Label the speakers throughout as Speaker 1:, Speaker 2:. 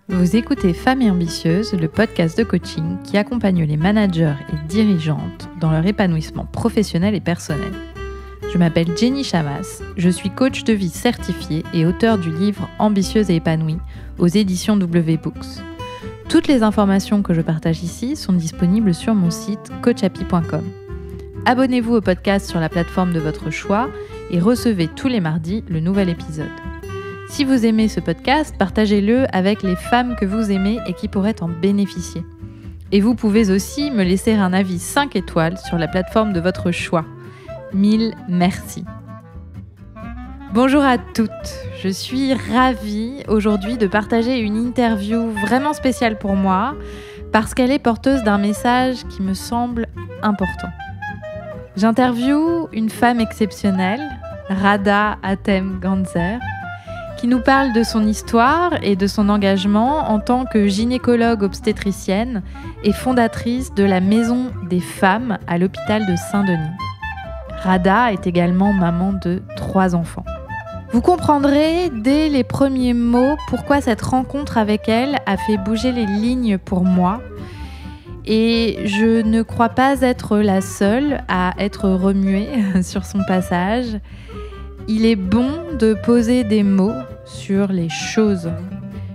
Speaker 1: Vous écoutez Femmes et Ambitieuses, le podcast de coaching qui accompagne les managers et dirigeantes dans leur épanouissement professionnel et personnel. Je m'appelle Jenny Chamas, je suis coach de vie certifiée et auteure du livre Ambitieuse et épanouie aux éditions WBooks. Toutes les informations que je partage ici sont disponibles sur mon site coachapi.com. Abonnez-vous au podcast sur la plateforme de votre choix et recevez tous les mardis le nouvel épisode. Si vous aimez ce podcast, partagez-le avec les femmes que vous aimez et qui pourraient en bénéficier. Et vous pouvez aussi me laisser un avis 5 étoiles sur la plateforme de votre choix. 1000 merci. Bonjour à toutes, je suis ravie aujourd'hui de partager une interview vraiment spéciale pour moi parce qu'elle est porteuse d'un message qui me semble important. J'interviewe une femme exceptionnelle, Radha Atem-Ganzer, qui nous parle de son histoire et de son engagement en tant que gynécologue obstétricienne et fondatrice de la Maison des Femmes à l'hôpital de Saint-Denis. Radha est également maman de 3 enfants. Vous comprendrez dès les premiers mots pourquoi cette rencontre avec elle a fait bouger les lignes pour moi. Et je ne crois pas être la seule à être remuée sur son passage. Il est bon de poser des mots sur les choses.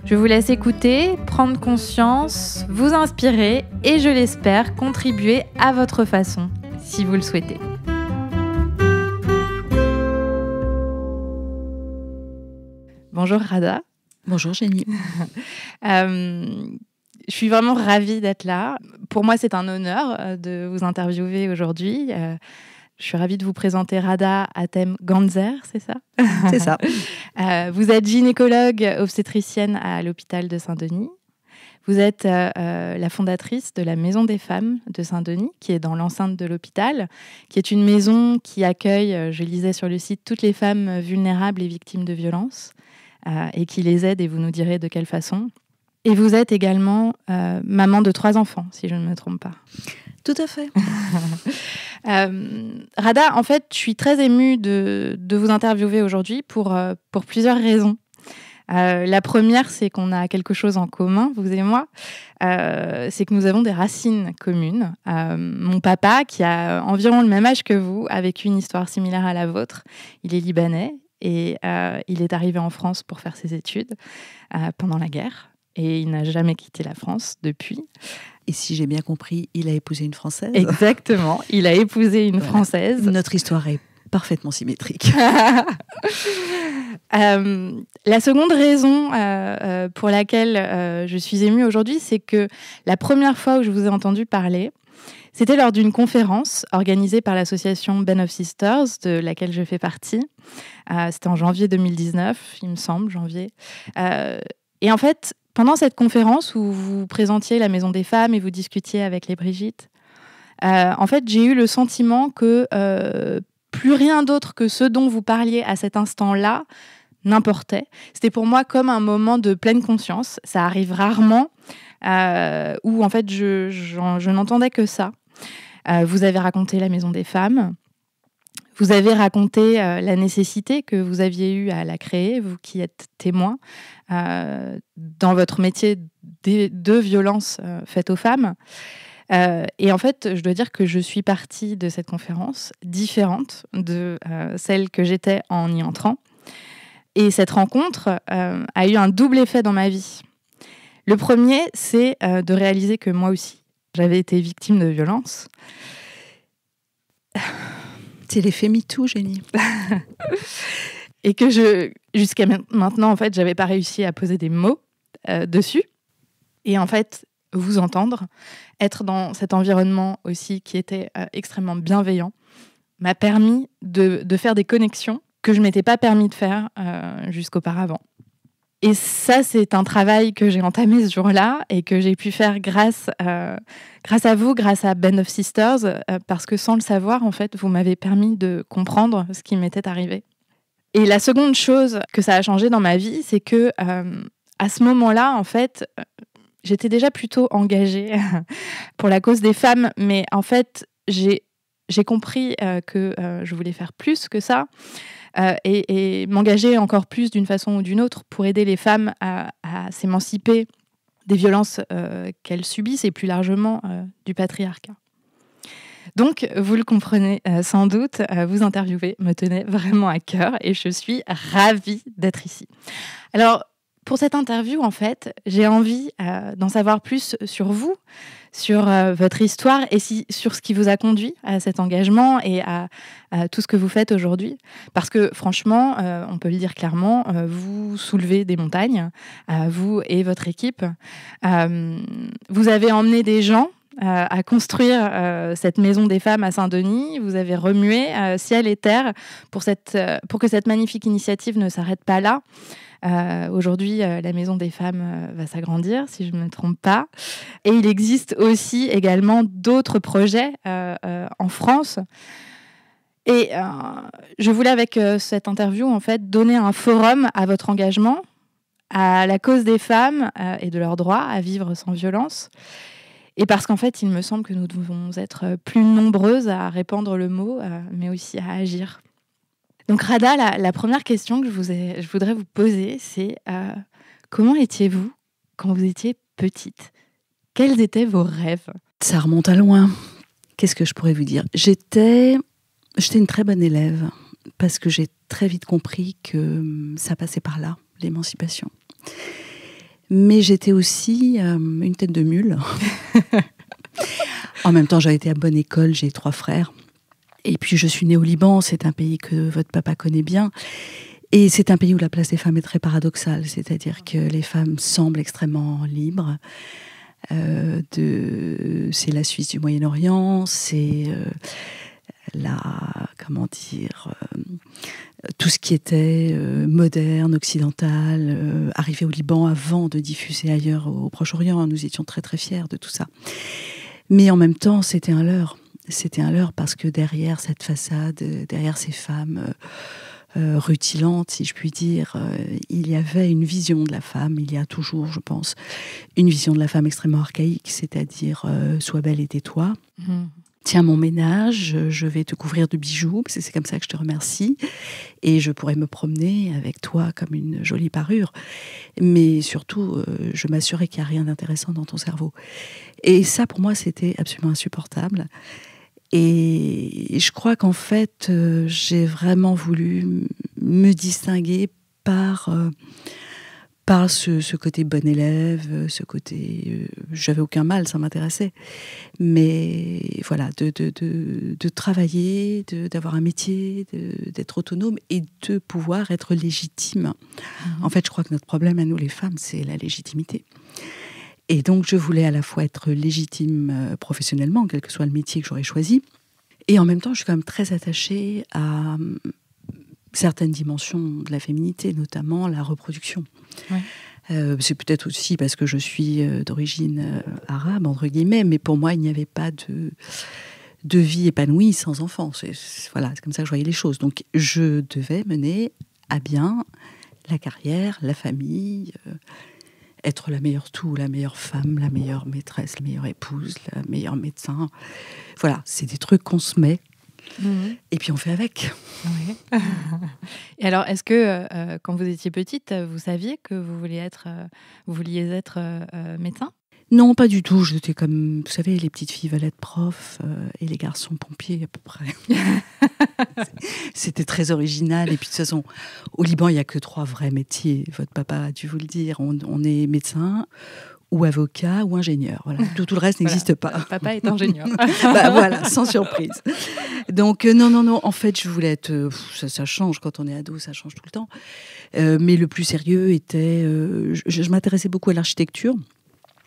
Speaker 1: Je vous laisse écouter, prendre conscience, vous inspirer et, je l'espère, contribuer à votre façon, si vous le souhaitez. Bonjour Radha.
Speaker 2: Bonjour Jenny.
Speaker 1: Je suis vraiment ravie d'être là. Pour moi, c'est un honneur de vous interviewer aujourd'hui. Je suis ravie de vous présenter Radha Atem-Ganzer, c'est ça ?
Speaker 2: C'est ça.
Speaker 1: Vous êtes gynécologue obstétricienne à l'hôpital de Saint-Denis. Vous êtes la fondatrice de la Maison des Femmes de Saint-Denis, qui est dans l'enceinte de l'hôpital, qui est une maison qui accueille, je lisais sur le site, toutes les femmes vulnérables et victimes de violences et qui les aide, et vous nous direz de quelle façon. Et vous êtes également maman de 3 enfants, si je ne me trompe pas.
Speaker 2: Tout à fait.
Speaker 1: Radha, en fait, je suis très émue de vous interviewer aujourd'hui pour plusieurs raisons. La première, c'est qu'on a quelque chose en commun, vous et moi. C'est que nous avons des racines communes. Mon papa, qui a environ le même âge que vous, a vécu une histoire similaire à la vôtre. Il est libanais et il est arrivé en France pour faire ses études pendant la guerre. Et il n'a jamais quitté la France depuis.
Speaker 2: Et si j'ai bien compris, il a épousé une Française.
Speaker 1: Exactement, il a épousé une Française.
Speaker 2: Notre histoire est parfaitement symétrique.
Speaker 1: La seconde raison pour laquelle je suis émue aujourd'hui, c'est que la première fois où je vous ai entendu parler, c'était lors d'une conférence organisée par l'association Band of Sisters, de laquelle je fais partie. C'était en janvier 2019, il me semble, janvier. Et en fait, pendant cette conférence où vous présentiez la Maison des Femmes et vous discutiez avec les Brigitte, en fait, j'ai eu le sentiment que plus rien d'autre que ce dont vous parliez à cet instant-là n'importait. C'était pour moi comme un moment de pleine conscience. Ça arrive rarement, où en fait, je n'entendais que ça. Vous avez raconté la Maison des Femmes. Vous avez raconté la nécessité que vous aviez eue à la créer, vous qui êtes témoin, dans votre métier de violences faites aux femmes. Et en fait, je dois dire que je suis partie de cette conférence différente de celle que j'étais en y entrant. Et cette rencontre a eu un double effet dans ma vie. Le premier, c'est de réaliser que moi aussi, j'avais été victime de violences.
Speaker 2: C'est l'effet MeToo, Jenny.
Speaker 1: Et que jusqu'à maintenant, en fait, j'avais pas réussi à poser des mots dessus. Et en fait, vous entendre, être dans cet environnement aussi qui était extrêmement bienveillant, m'a permis de faire des connexions que je m'étais pas permis de faire jusqu'auparavant. Et ça, c'est un travail que j'ai entamé ce jour-là et que j'ai pu faire grâce à vous, grâce à Band of Sisters, parce que sans le savoir, en fait, vous m'avez permis de comprendre ce qui m'était arrivé. Et la seconde chose que ça a changé dans ma vie, c'est que à ce moment-là, en fait, j'étais déjà plutôt engagée pour la cause des femmes, mais en fait, j'ai compris que je voulais faire plus que ça. Et m'engager encore plus d'une façon ou d'une autre pour aider les femmes à à s'émanciper des violences qu'elles subissent et plus largement du patriarcat. Donc, vous le comprenez sans doute, vous interviewer me tenait vraiment à cœur et je suis ravie d'être ici. Alors, pour cette interview, en fait, j'ai envie d'en savoir plus sur vous, sur votre histoire et sur ce qui vous a conduit à cet engagement et à tout ce que vous faites aujourd'hui. Parce que franchement, on peut le dire clairement, vous soulevez des montagnes, vous et votre équipe. Vous avez emmené des gens à construire cette maison des femmes à Saint-Denis. Vous avez remué ciel et terre pour que cette magnifique initiative ne s'arrête pas là. Aujourd'hui, la Maison des Femmes va s'agrandir, si je ne me trompe pas. Et il existe aussi également d'autres projets en France. Et je voulais, avec cette interview, en fait, donner un forum à votre engagement, à la cause des femmes et de leur droit à vivre sans violence. Et parce qu'en fait, il me semble que nous devons être plus nombreuses à répandre le mot, mais aussi à agir. Donc Rada, la première question que je voudrais vous poser, c'est comment étiez-vous quand vous étiez petite ? Quels étaient vos rêves ?
Speaker 2: Ça remonte à loin. Qu'est-ce que je pourrais vous dire ? J'étais une très bonne élève parce que j'ai très vite compris que ça passait par là, l'émancipation. Mais j'étais aussi une tête de mule. En même temps, j'avais été à bonne école, j'ai 3 frères. Et puis, je suis née au Liban, c'est un pays que votre papa connaît bien. Et c'est un pays où la place des femmes est très paradoxale, c'est-à-dire que les femmes semblent extrêmement libres. C'est la Suisse du Moyen-Orient, c'est tout ce qui était moderne, occidental, arrivé au Liban avant de diffuser ailleurs au Proche-Orient. Nous étions très très fiers de tout ça. Mais en même temps, c'était un leurre. C'était un leurre parce que derrière cette façade, derrière ces femmes rutilantes, si je puis dire, il y avait une vision de la femme, il y a toujours, je pense, une vision de la femme extrêmement archaïque, c'est-à-dire sois belle et tais-toi. Tiens mon ménage, je vais te couvrir de bijoux, parce que c'est comme ça que je te remercie, et je pourrais me promener avec toi comme une jolie parure. Mais surtout, je m'assurais qu'il n'y a rien d'intéressant dans ton cerveau. Et ça, pour moi, c'était absolument insupportable. Et je crois qu'en fait, j'ai vraiment voulu me distinguer par ce côté bon élève, ce côté... j'avais aucun mal, ça m'intéressait. Mais voilà, de travailler, d'avoir un métier, d'être autonome et de pouvoir être légitime. En fait, je crois que notre problème à nous, les femmes, c'est la légitimité. Et donc, je voulais à la fois être légitime professionnellement, quel que soit le métier que j'aurais choisi. Et en même temps, je suis quand même très attachée à certaines dimensions de la féminité, notamment la reproduction. Ouais. C'est peut-être aussi parce que je suis d'origine arabe, entre guillemets, mais pour moi, il n'y avait pas de vie épanouie sans enfants. C'est comme ça que je voyais les choses. Donc, je devais mener à bien la carrière, la famille... être la meilleure la meilleure femme, la meilleure maîtresse, la meilleure épouse, la meilleure médecin. Voilà, c'est des trucs qu'on se met. Et puis on fait avec.
Speaker 1: Oui. Et alors, est-ce que quand vous étiez petite, vous saviez que vous vouliez être médecin ?
Speaker 2: Non, pas du tout. J'étais comme, vous savez, les petites filles veulent être profs et les garçons pompiers à peu près. C'était très original. Et puis de toute façon, au Liban, il n'y a que 3 vrais métiers. Votre papa a dû vous le dire. On est médecin ou avocat ou ingénieur. Voilà. Tout le reste n'existe pas.
Speaker 1: Papa est ingénieur.
Speaker 2: Voilà, sans surprise. Donc non. En fait, je voulais être... ça change quand on est ado, ça change tout le temps. Mais le plus sérieux était... je m'intéressais beaucoup à l'architecture.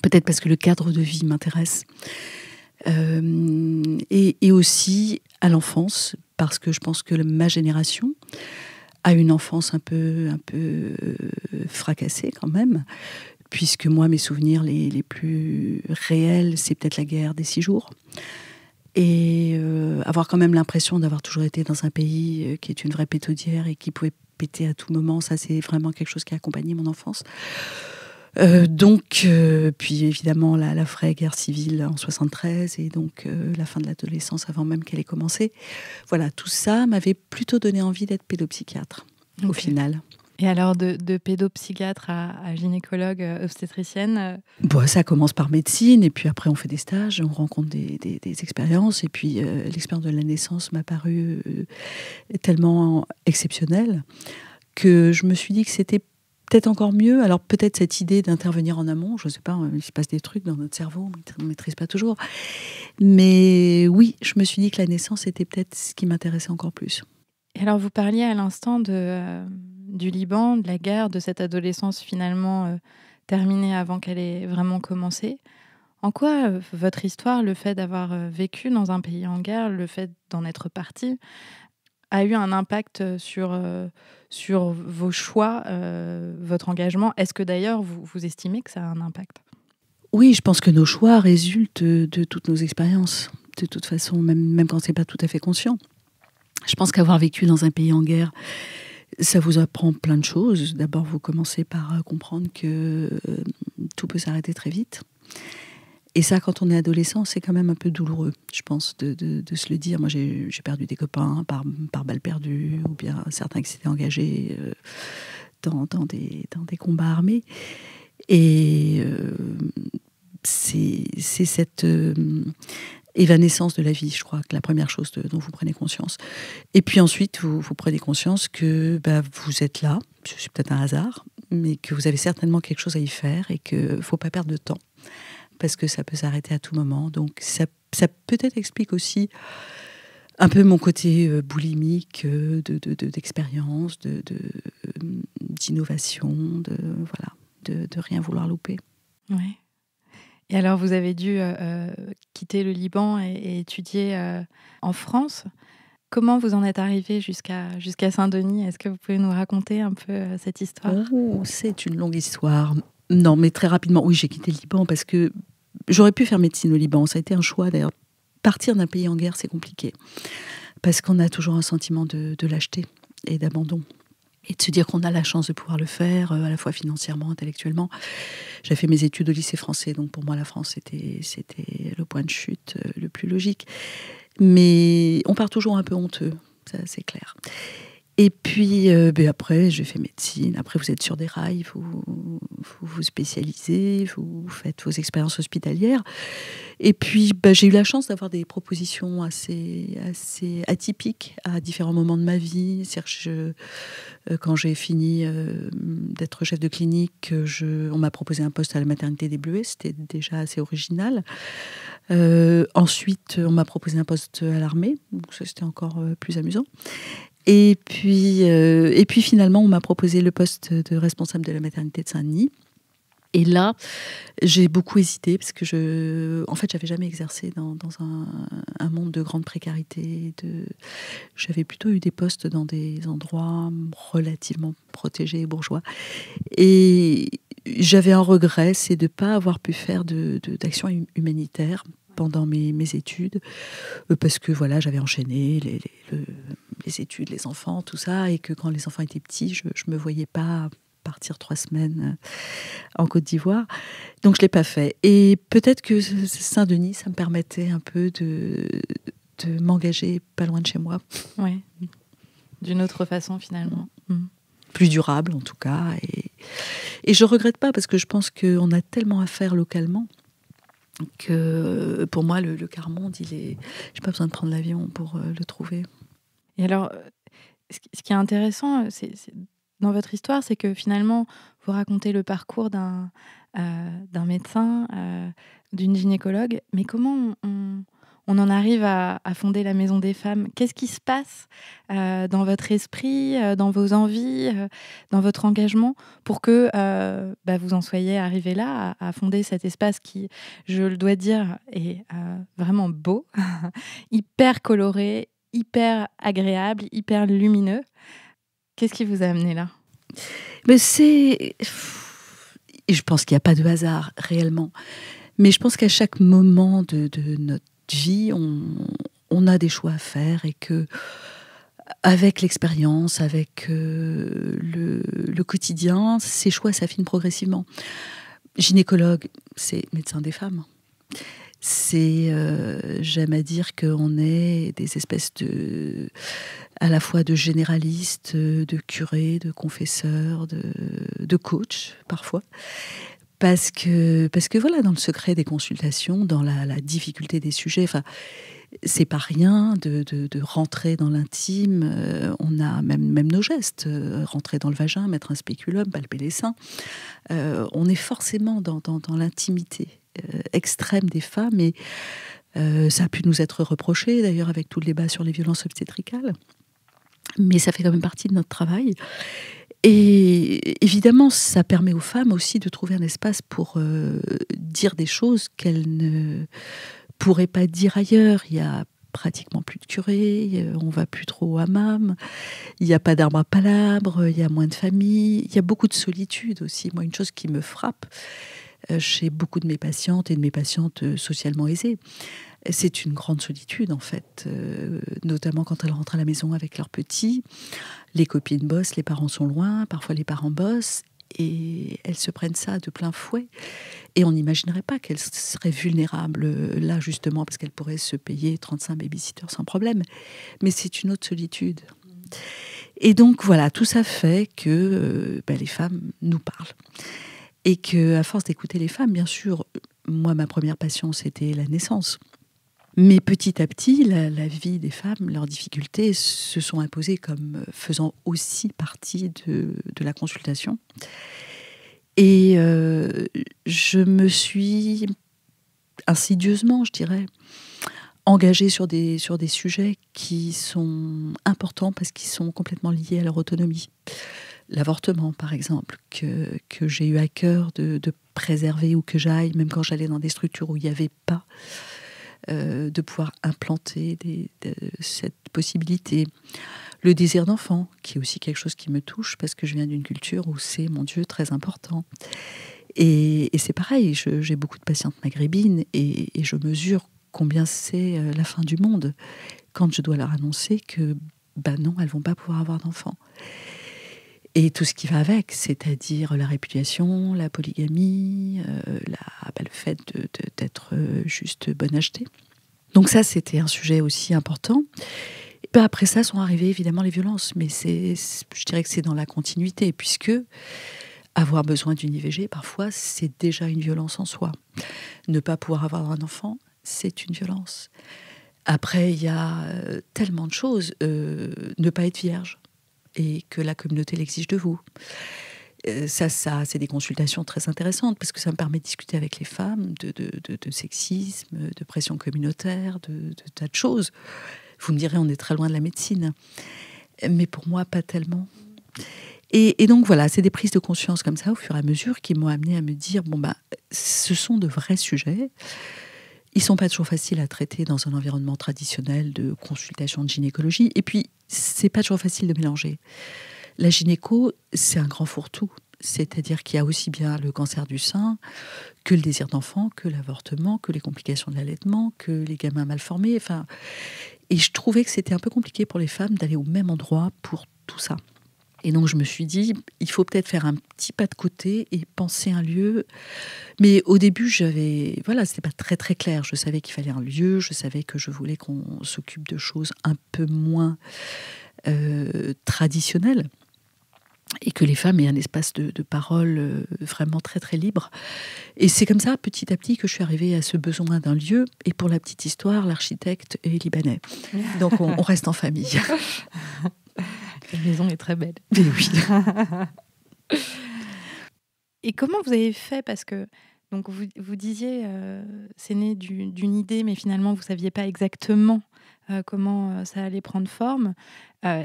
Speaker 2: Peut-être parce que le cadre de vie m'intéresse. Et aussi à l'enfance, parce que je pense que ma génération a une enfance un peu fracassée quand même, puisque moi, mes souvenirs les plus réels, c'est peut-être la guerre des 6 jours. Et avoir quand même l'impression d'avoir toujours été dans un pays qui est une vraie pétaudière et qui pouvait péter à tout moment, ça c'est vraiment quelque chose qui a accompagné mon enfance. Puis évidemment la vraie guerre civile en 73 et donc la fin de l'adolescence avant même qu'elle ait commencé. Voilà, tout ça m'avait plutôt donné envie d'être pédopsychiatre au final.
Speaker 1: Et alors, de pédopsychiatre à gynécologue obstétricienne
Speaker 2: Ça commence par médecine, et puis après on fait des stages, on rencontre des expériences, et puis l'expérience de la naissance m'a paru tellement exceptionnelle que je me suis dit que c'était peut-être encore mieux. Alors peut-être cette idée d'intervenir en amont, je ne sais pas, il se passe des trucs dans notre cerveau, on ne maîtrise pas toujours. Mais oui, je me suis dit que la naissance était peut-être ce qui m'intéressait encore plus.
Speaker 1: Et alors, vous parliez à l'instant du Liban, de la guerre, de cette adolescence finalement terminée avant qu'elle ait vraiment commencé. En quoi votre histoire, le fait d'avoir vécu dans un pays en guerre, le fait d'en être parti, a eu un impact sur vos choix, votre engagement? Est-ce que d'ailleurs, vous estimez que ça a un impact?
Speaker 2: Oui, je pense que nos choix résultent de toutes nos expériences, de toute façon, même quand ce n'est pas tout à fait conscient. Je pense qu'avoir vécu dans un pays en guerre, ça vous apprend plein de choses. D'abord, vous commencez par comprendre que tout peut s'arrêter très vite. Et ça, quand on est adolescent, c'est quand même un peu douloureux, je pense, de se le dire. Moi, j'ai perdu des copains par balle perdue, ou bien certains qui s'étaient engagés dans des combats armés. Et c'est cette évanescence de la vie, je crois, que la première chose dont vous prenez conscience. Et puis ensuite, vous prenez conscience que vous êtes là, c'est peut-être un hasard, mais que vous avez certainement quelque chose à y faire et qu'il ne faut pas perdre de temps, parce que ça peut s'arrêter à tout moment. Donc ça peut-être explique aussi un peu mon côté boulimique d'expérience, d'innovation, de rien vouloir louper.
Speaker 1: Oui. Et alors, vous avez dû quitter le Liban et étudier en France. Comment vous en êtes arrivé jusqu'à Saint-Denis? Est-ce que vous pouvez nous raconter un peu cette histoire?
Speaker 2: C'est une longue histoire. Non, mais très rapidement, oui, j'ai quitté le Liban parce que j'aurais pu faire médecine au Liban. Ça a été un choix, d'ailleurs. Partir d'un pays en guerre, c'est compliqué. Parce qu'on a toujours un sentiment de lâcheté et d'abandon. Et de se dire qu'on a la chance de pouvoir le faire, à la fois financièrement, intellectuellement. J'ai fait mes études au lycée français, donc pour moi, la France, c'était le point de chute le plus logique. Mais on part toujours un peu honteux, ça, c'est clair. Et puis, après, j'ai fait médecine. Après, vous êtes sur des rails, vous spécialisez, vous faites vos expériences hospitalières. Et puis, j'ai eu la chance d'avoir des propositions assez atypiques à différents moments de ma vie. C'est-à-dire que quand j'ai fini d'être chef de clinique, on m'a proposé un poste à la maternité des Bleuets. C'était déjà assez original. Ensuite, on m'a proposé un poste à l'armée. Donc ça, c'était encore plus amusant. Et puis finalement, on m'a proposé le poste de responsable de la maternité de Saint-Denis. Et là, j'ai beaucoup hésité parce que j'avais jamais exercé dans un monde de grande précarité. J'avais plutôt eu des postes dans des endroits relativement protégés et bourgeois. Et j'avais un regret, c'est de ne pas avoir pu faire d'action humanitaire pendant mes études, parce que j'avais enchaîné les études, les enfants, tout ça, et que quand les enfants étaient petits, je ne me voyais pas partir 3 semaines en Côte d'Ivoire. Donc je ne l'ai pas fait. Et peut-être que Saint-Denis, ça me permettait un peu de m'engager pas loin de chez moi.
Speaker 1: Oui, d'une autre façon finalement.
Speaker 2: Plus durable en tout cas. Et je ne regrette pas, parce que je pense qu'on a tellement à faire localement que pour moi, le quart monde, j'ai pas besoin de prendre l'avion pour le trouver.
Speaker 1: Et alors, ce qui est intéressant, c'est dans votre histoire, c'est que finalement, vous racontez le parcours d'un médecin, d'une gynécologue, mais comment on en arrive à fonder la Maison des Femmes? Qu'est-ce qui se passe dans votre esprit, dans vos envies, dans votre engagement pour que vous en soyez arrivé là, à fonder cet espace qui, je le dois dire, est vraiment beau, hyper coloré, hyper agréable, hyper lumineux. Qu'est-ce qui vous a amené là?
Speaker 2: Mais je pense qu'il n'y a pas de hasard réellement. Mais je pense qu'à chaque moment de notre vie, on a des choix à faire, et que avec l'expérience, avec le quotidien, ces choix s'affinent progressivement. Gynécologue, c'est médecin des femmes. J'aime à dire qu'on est des espèces à la fois de généralistes, de curés, de confesseurs, de coachs parfois. Parce que voilà, dans le secret des consultations, dans la difficulté des sujets, c'est pas rien de rentrer dans l'intime. On a même nos gestes, rentrer dans le vagin, mettre un spéculum, palper les seins. On est forcément dans l'intimité extrême des femmes, et ça a pu nous être reproché d'ailleurs avec tout le débat sur les violences obstétricales, mais ça fait quand même partie de notre travail. Et évidemment, ça permet aux femmes aussi de trouver un espace pour dire des choses qu'elles ne pourraient pas dire ailleurs. Il y a pratiquement plus de curés, on va plus trop au hammam, il n'y a pas d'arbre à palabres, il y a moins de familles, il y a beaucoup de solitude aussi. Moi, une chose qui me frappe chez beaucoup de mes patientes et de mes patientes socialement aisées, c'est une grande solitude en fait, notamment quand elles rentrent à la maison avec leurs petits. Les copines bossent, les parents sont loin, parfois les parents bossent, et elles se prennent ça de plein fouet. Et on n'imaginerait pas qu'elles seraient vulnérables là justement, parce qu'elles pourraient se payer 35 babysitters sans problème. Mais c'est une autre solitude. Et donc voilà, tout ça fait que les femmes nous parlent. Et qu'à force d'écouter les femmes, bien sûr, moi, ma première passion, c'était la naissance. Mais petit à petit, la vie des femmes, leurs difficultés se sont imposées comme faisant aussi partie de la consultation. Et je me suis insidieusement, je dirais, engagée sur des sujets qui sont importants parce qu'ils sont complètement liés à leur autonomie. L'avortement, par exemple, que j'ai eu à cœur de préserver où que j'aille, même quand j'allais dans des structures où il n'y avait pas, de pouvoir implanter cette possibilité. Le désir d'enfant, qui est aussi quelque chose qui me touche, parce que je viens d'une culture où c'est, mon Dieu, très important. Et c'est pareil, j'ai beaucoup de patientes maghrébines, et je mesure combien c'est la fin du monde quand je dois leur annoncer que, non, elles ne vont pas pouvoir avoir d'enfants. Et tout ce qui va avec, c'est-à-dire la répudiation, la polygamie, le fait d'être juste bonne achetée. Donc ça, c'était un sujet aussi important. Et après ça sont arrivées évidemment les violences, mais je dirais que c'est dans la continuité, puisque avoir besoin d'une IVG, parfois, c'est déjà une violence en soi. Ne pas pouvoir avoir un enfant, c'est une violence. Après, il y a tellement de choses. Ne pas être vierge, et que la communauté l'exige de vous. Ça, c'est des consultations très intéressantes, parce que ça me permet de discuter avec les femmes de sexisme, de pression communautaire, de tas de choses. Vous me direz, on est très loin de la médecine. Mais pour moi, pas tellement. Et donc voilà, c'est des prises de conscience comme ça, au fur et à mesure, qui m'ont amené à me dire, ce sont de vrais sujets. Ils ne sont pas toujours faciles à traiter dans un environnement traditionnel de consultation de gynécologie. Et puis, ce n'est pas toujours facile de mélanger. La gynéco, c'est un grand fourre-tout. C'est-à-dire qu'il y a aussi bien le cancer du sein que le désir d'enfant, que l'avortement, que les complications de l'allaitement, que les gamins mal formés. Et je trouvais que c'était un peu compliqué pour les femmes d'aller au même endroit pour tout ça. Et donc, je me suis dit, il faut peut-être faire un petit pas de côté et penser un lieu. Mais au début, c'était pas très, très clair. Je savais qu'il fallait un lieu, je savais que je voulais qu'on s'occupe de choses un peu moins traditionnelles, et que les femmes aient un espace de parole vraiment très, très libre. Et c'est comme ça, petit à petit, que je suis arrivée à ce besoin d'un lieu. Et pour la petite histoire, l'architecte est libanais. Donc, on reste en famille.
Speaker 1: La maison est très belle.
Speaker 2: Mais oui.
Speaker 1: Et comment vous avez fait? Parce que donc vous disiez, c'est né d'une idée, mais finalement, vous ne saviez pas exactement comment ça allait prendre forme.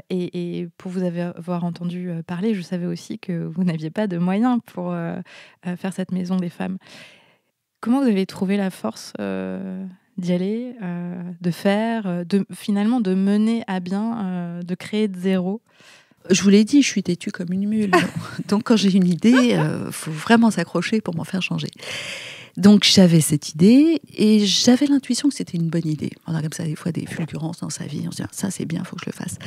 Speaker 1: Et pour vous avoir entendu parler, je savais aussi que vous n'aviez pas de moyens pour faire cette maison des femmes. Comment vous avez trouvé la force d'y aller, de faire, finalement de mener à bien, de créer de zéro?
Speaker 2: Je vous l'ai dit, je suis têtue comme une mule. Donc quand j'ai une idée, faut vraiment s'accrocher pour m'en faire changer. Donc j'avais cette idée et j'avais l'intuition que c'était une bonne idée. On a comme ça des fois des fulgurances dans sa vie, on se dit ça c'est bien, il faut que je le fasse.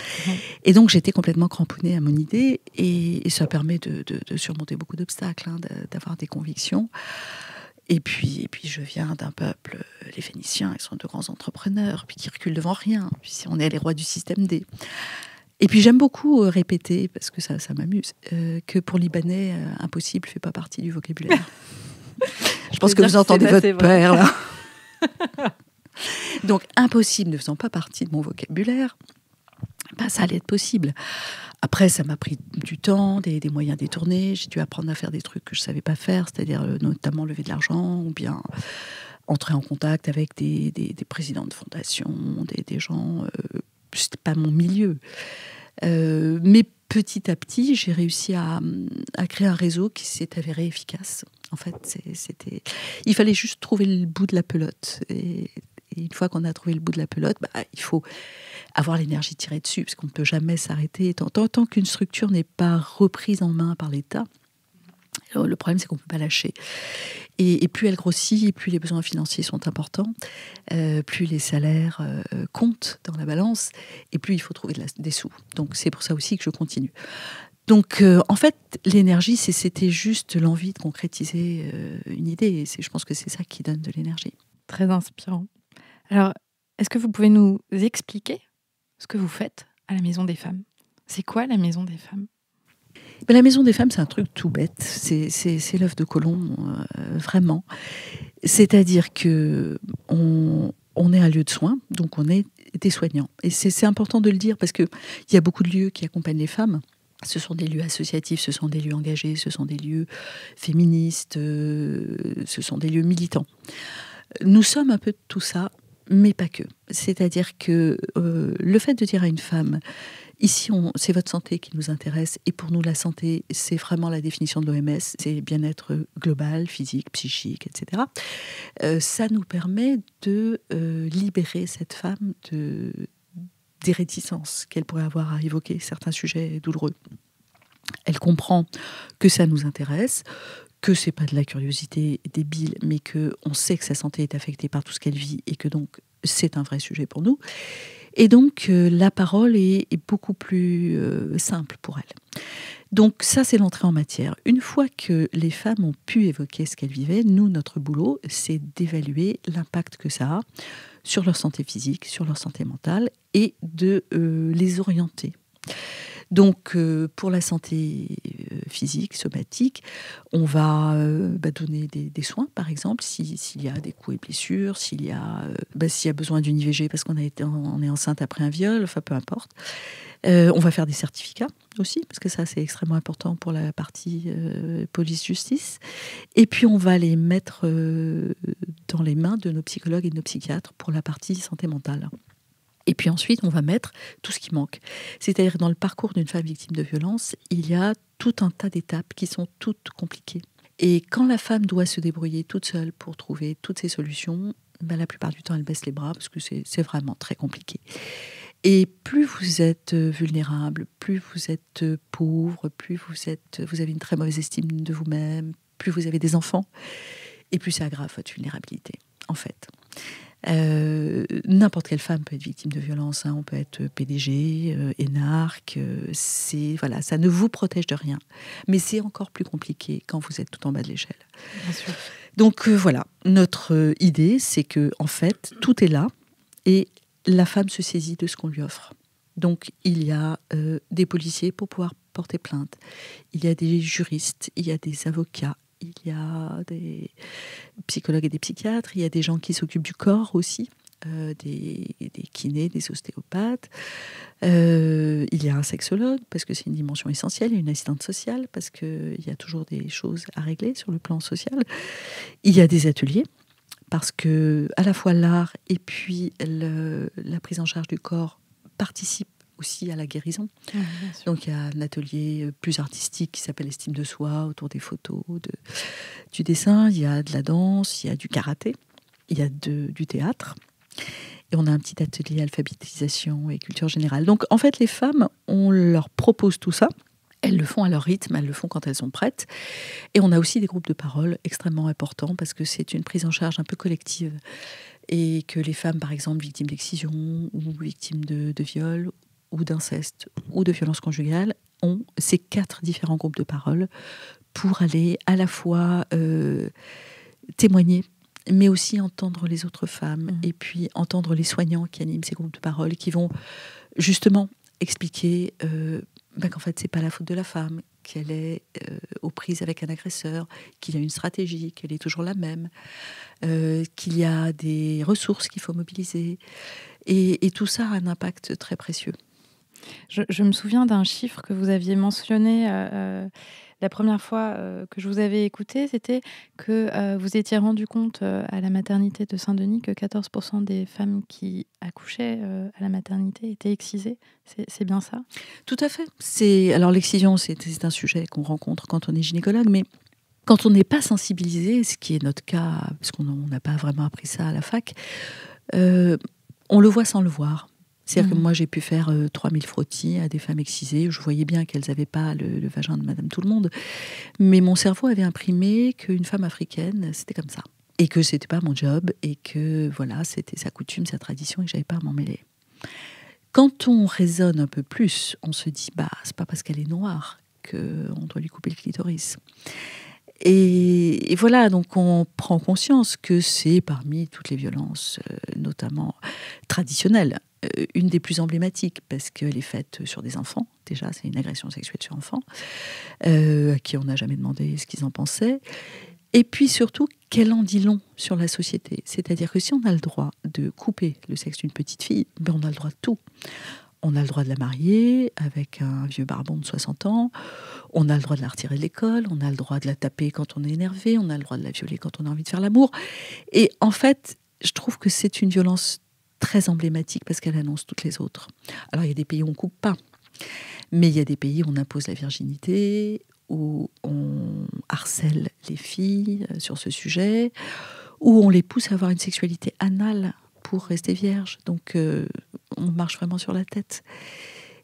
Speaker 2: Et donc j'étais complètement cramponnée à mon idée, et ça permet de surmonter beaucoup d'obstacles, d'avoir des convictions. Et puis je viens d'un peuple, les Phéniciens, ils sont de grands entrepreneurs, puis qui reculent devant rien. Puis on est les rois du système D. Et puis j'aime beaucoup répéter, parce que ça m'amuse, que pour Libanais, impossible ne fait pas partie du vocabulaire. Je pense que vous entendez votre père, là. Donc, impossible ne faisant pas partie de mon vocabulaire, ça allait être possible. Après, ça m'a pris du temps, des moyens détournés. J'ai dû apprendre à faire des trucs que je ne savais pas faire, c'est-à-dire notamment lever de l'argent ou bien entrer en contact avec des présidents de fondation, des gens... c'était pas mon milieu. Mais petit à petit, j'ai réussi à créer un réseau qui s'est avéré efficace. En fait, il fallait juste trouver le bout de la pelote. Et une fois qu'on a trouvé le bout de la pelote, il faut avoir l'énergie de tirer dessus, parce qu'on ne peut jamais s'arrêter. Tant qu'une structure n'est pas reprise en main par l'État, le problème, c'est qu'on ne peut pas lâcher. Et plus elle grossit, plus les besoins financiers sont importants, plus les salaires comptent dans la balance, et plus il faut trouver des sous. Donc c'est pour ça aussi que je continue. Donc en fait, l'énergie, c'était juste l'envie de concrétiser une idée. Et je pense que c'est ça qui donne de l'énergie.
Speaker 1: Très inspirant. Alors, est-ce que vous pouvez nous expliquer ce que vous faites à la Maison des Femmes ? C'est quoi la Maison des Femmes ?
Speaker 2: La Maison des Femmes, c'est un truc tout bête. C'est l'œuf de Colomb, vraiment. C'est-à-dire que on est un lieu de soins, donc on est des soignants. Et c'est important de le dire parce qu'il y a beaucoup de lieux qui accompagnent les femmes. Ce sont des lieux associatifs, ce sont des lieux engagés, ce sont des lieux féministes, ce sont des lieux militants. Nous sommes un peu de tout ça, mais pas que. C'est-à-dire que le fait de dire à une femme... Ici, c'est votre santé qui nous intéresse. Et pour nous, la santé, c'est vraiment la définition de l'OMS. C'est bien-être global, physique, psychique, etc. Ça nous permet de libérer cette femme des réticences qu'elle pourrait avoir à évoquer certains sujets douloureux. Elle comprend que ça nous intéresse, que c'est pas de la curiosité débile, mais qu'on sait que sa santé est affectée par tout ce qu'elle vit et que donc c'est un vrai sujet pour nous. Et donc, la parole est beaucoup plus simple pour elle. Donc, ça, c'est l'entrée en matière. Une fois que les femmes ont pu évoquer ce qu'elles vivaient, nous, notre boulot, c'est d'évaluer l'impact que ça a sur leur santé physique, sur leur santé mentale, et de les orienter. Donc, pour la santé physique, somatique, on va donner des soins, par exemple, s'il y a des coups et blessures, s'il y a besoin d'une IVG parce qu'on est enceinte après un viol, enfin, peu importe. On va faire des certificats aussi, parce que ça, c'est extrêmement important pour la partie police-justice. Et puis, on va les mettre dans les mains de nos psychologues et de nos psychiatres pour la partie santé mentale. Et puis ensuite, on va mettre tout ce qui manque. C'est-à-dire, dans le parcours d'une femme victime de violence, il y a tout un tas d'étapes qui sont toutes compliquées. Et quand la femme doit se débrouiller toute seule pour trouver toutes ces solutions, la plupart du temps, elle baisse les bras parce que c'est vraiment très compliqué. Et plus vous êtes vulnérable, plus vous êtes pauvre, plus vous avez une très mauvaise estime de vous-même, plus vous avez des enfants, et plus ça aggrave votre vulnérabilité, en fait. N'importe quelle femme peut être victime de violence, on peut être PDG, énarque, ça ne vous protège de rien. Mais c'est encore plus compliqué quand vous êtes tout en bas de l'échelle.
Speaker 1: Bien sûr.
Speaker 2: Donc notre idée, c'est que en fait, tout est là et la femme se saisit de ce qu'on lui offre. Donc il y a des policiers pour pouvoir porter plainte, il y a des juristes, il y a des avocats, il y a des psychologues et des psychiatres, il y a des gens qui s'occupent du corps aussi, des kinés, des ostéopathes. Il y a un sexologue, parce que c'est une dimension essentielle, il y a une assistante sociale, parce qu'il y a toujours des choses à régler sur le plan social. Il y a des ateliers, parce que à la fois l'art et puis la prise en charge du corps participent aussi à la guérison. Donc il y a un atelier plus artistique qui s'appelle Estime de soi, autour des photos, du dessin, il y a de la danse, il y a du karaté, il y a du théâtre, et on a un petit atelier alphabétisation et culture générale. Donc en fait les femmes, on leur propose tout ça, elles le font à leur rythme, elles le font quand elles sont prêtes, et on a aussi des groupes de parole extrêmement importants parce que c'est une prise en charge un peu collective, et que les femmes par exemple victimes d'excision ou victimes de viol ou d'inceste, ou de violence conjugale, ont ces 4 différents groupes de parole pour aller à la fois témoigner, mais aussi entendre les autres femmes, et puis entendre les soignants qui animent ces groupes de parole, qui vont justement expliquer qu'en fait, c'est pas la faute de la femme, qu'elle est aux prises avec un agresseur, qu'il y a une stratégie, qu'elle est toujours la même, qu'il y a des ressources qu'il faut mobiliser. Et tout ça a un impact très précieux.
Speaker 1: Je me souviens d'un chiffre que vous aviez mentionné la première fois que je vous avais écouté, c'était que vous étiez rendu compte à la maternité de Saint-Denis que 14% des femmes qui accouchaient à la maternité étaient excisées. C'est bien ça ?
Speaker 2: Tout à fait. Alors l'excision, c'est un sujet qu'on rencontre quand on est gynécologue, mais quand on n'est pas sensibilisé, ce qui est notre cas, parce qu'on n'a pas vraiment appris ça à la fac, on le voit sans le voir. C'est-à-dire que moi, j'ai pu faire 3000 frottis à des femmes excisées. Je voyais bien qu'elles n'avaient pas le vagin de Madame Tout-le-Monde. Mais mon cerveau avait imprimé qu'une femme africaine, c'était comme ça. Et que c'était pas mon job. Et que, voilà, c'était sa coutume, sa tradition, et que j'avais pas à m'en mêler. Quand on raisonne un peu plus, on se dit, c'est pas parce qu'elle est noire qu'on doit lui couper le clitoris. Et voilà, donc on prend conscience que c'est parmi toutes les violences, notamment traditionnelles, une des plus emblématiques, parce qu'elle est faite sur des enfants. Déjà, c'est une agression sexuelle sur enfants, à qui on n'a jamais demandé ce qu'ils en pensaient. Et puis surtout, qu'elle en dit long sur la société. C'est-à-dire que si on a le droit de couper le sexe d'une petite fille, on a le droit de tout. On a le droit de la marier avec un vieux barbon de 60 ans. On a le droit de la retirer de l'école. On a le droit de la taper quand on est énervé. On a le droit de la violer quand on a envie de faire l'amour. Et en fait, je trouve que c'est une violence très emblématique parce qu'elle annonce toutes les autres. Alors, il y a des pays où on ne coupe pas. Mais il y a des pays où on impose la virginité, où on harcèle les filles sur ce sujet, où on les pousse à avoir une sexualité anale pour rester vierge. Donc, on marche vraiment sur la tête.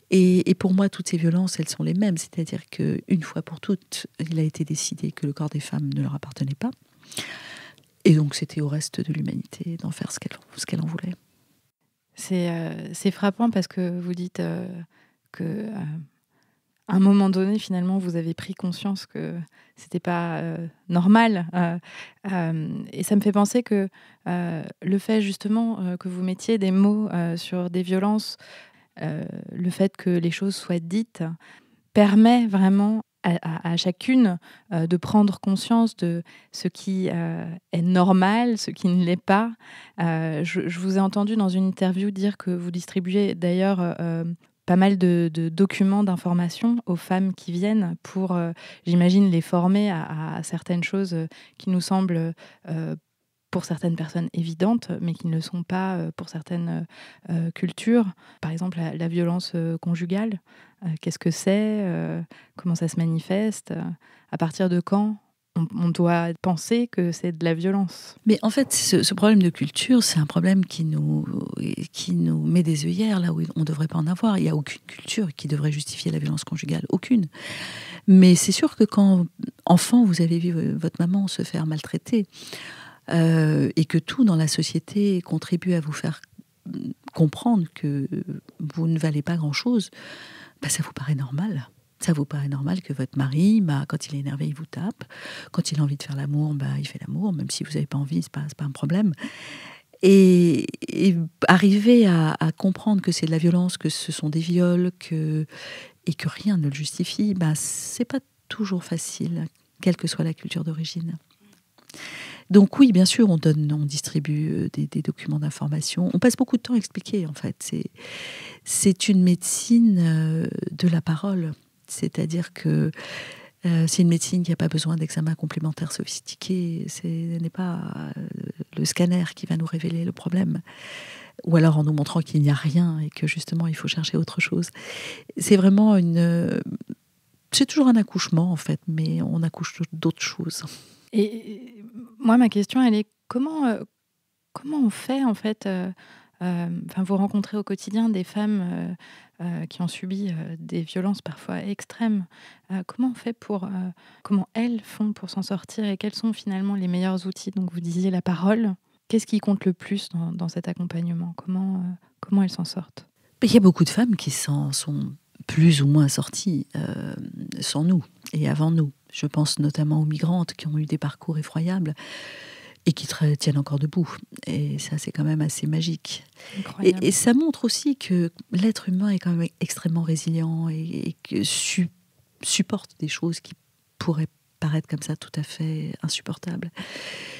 Speaker 2: Et pour moi, toutes ces violences, elles sont les mêmes. C'est-à-dire qu'une fois pour toutes, il a été décidé que le corps des femmes ne leur appartenait pas. Et donc, c'était au reste de l'humanité d'en faire ce qu'elle en voulait.
Speaker 1: C'est frappant parce que vous dites que à un moment donné, finalement, vous avez pris conscience que c'était pas normal. Et ça me fait penser que le fait justement que vous mettiez des mots sur des violences, le fait que les choses soient dites, permet vraiment à chacune de prendre conscience de ce qui est normal, ce qui ne l'est pas. Je vous ai entendu dans une interview dire que vous distribuez d'ailleurs pas mal de documents d'information aux femmes qui viennent pour, j'imagine, les former à certaines choses qui nous semblent pour certaines personnes évidentes, mais qui ne le sont pas pour certaines cultures. Par exemple, la violence conjugale. Qu'est-ce que c'est ? Comment ça se manifeste ? À partir de quand on doit penser que c'est de la violence ?
Speaker 2: Mais en fait, ce problème de culture, c'est un problème qui nous met des œillères là où on ne devrait pas en avoir. Il n'y a aucune culture qui devrait justifier la violence conjugale. Aucune. Mais c'est sûr que quand, enfant, vous avez vu votre maman se faire maltraiter, et que tout dans la société contribue à vous faire comprendre que vous ne valez pas grand-chose, ça vous paraît normal. Ça vous paraît normal que votre mari, quand il est énervé, il vous tape. Quand il a envie de faire l'amour, il fait l'amour. Même si vous n'avez pas envie, c'est pas un problème. Et arriver à comprendre que c'est de la violence, que ce sont des viols, et que rien ne le justifie, c'est pas toujours facile, quelle que soit la culture d'origine. Donc oui, bien sûr, on distribue des documents d'information. On passe beaucoup de temps à expliquer, en fait. C'est une médecine de la parole. C'est-à-dire que c'est une médecine qui n'a pas besoin d'examens complémentaires sophistiqués. Ce n'est pas le scanner qui va nous révéler le problème. Ou alors en nous montrant qu'il n'y a rien et que justement, il faut chercher autre chose. C'est vraiment c'est toujours un accouchement, en fait, mais on accouche d'autres choses.
Speaker 1: Et moi, ma question, elle est comment on fait, en fait vous rencontrez au quotidien des femmes qui ont subi des violences parfois extrêmes. Comment on fait comment elles font pour s'en sortir et quels sont finalement les meilleurs outils ? Donc, vous disiez la parole. Qu'est-ce qui compte le plus dans cet accompagnement ? Comment elles s'en sortent ?
Speaker 2: Il y a beaucoup de femmes qui s'en sont plus ou moins sorties sans nous et avant nous. Je pense notamment aux migrantes qui ont eu des parcours effroyables et qui tiennent encore debout. Et ça, c'est quand même assez magique. Et ça montre aussi que l'être humain est quand même extrêmement résilient et que supporte des choses qui pourraient paraître comme ça tout à fait insupportables.